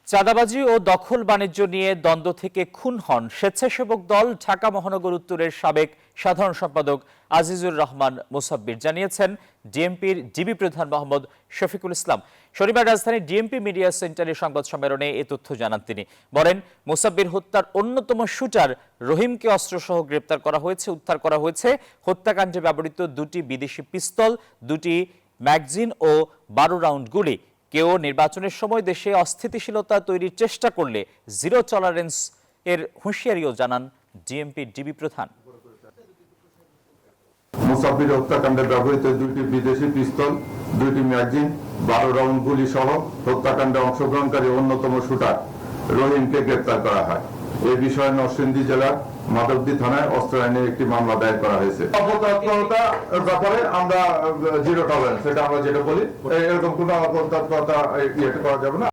চাঁদাবাজি ও দখল বাণিজ্য নিয়ে দ্বন্দ্ব থেকে খুন হন স্বেচ্ছাসেবক দল ঢাকা মহানগর উত্তরের সাবেক সাধারণ সম্পাদক আজিজুর রহমান মুসাব্বির জানিয়েছেন ডিএমপির জিবি প্রধান মোহাম্মদ শফিকুল ইসলাম। শনিবার রাজধানীর ডিএমপি মিডিয়া সেন্টারে সংবাদ সম্মেলনে এ তথ্য জানান তিনি। বলেন, মুসাব্বির হত্যার অন্যতম শুটার রহিমকে অস্ত্রসহ গ্রেপ্তার করা হয়েছে। উদ্ধার করা হয়েছে হত্যাকাণ্ডে ব্যবহৃত দুটি বিদেশি পিস্তল, দুটি ম্যাগজিন ও 12 রাউন্ড গুলি। কেউ নির্বাচনের সময় দেশে অস্থিতিশীলতা তৈরির চেষ্টা করলে জিরো টলারেন্স এর হুঁশিয়ারিও জানান ডিএমপির ডিবি প্রধান। মুসাব্বির হত্যাকাণ্ডে ব্যবহৃত দুইটি বিদেশি পিস্তল, দুইটি ম্যাগজিন, 12 রাউন্ড গুলি সহ হত্যাকাণ্ডে অংশগ্রহণকারী অন্যতম শুটার রহিমকে গ্রেপ্তার করা হয়। এই বিষয়ে নরসিংদী জেলার মাধবদী থানায় অস্ত্র আইনে একটি মামলা দায়ের করা হয়েছে। অপতৎপরতার ব্যাপারে আমরা জিরো টলারেন্স, এটা আমরা যেটা বলি, এরকম কোনো অপতৎপরতা করা যাবে না।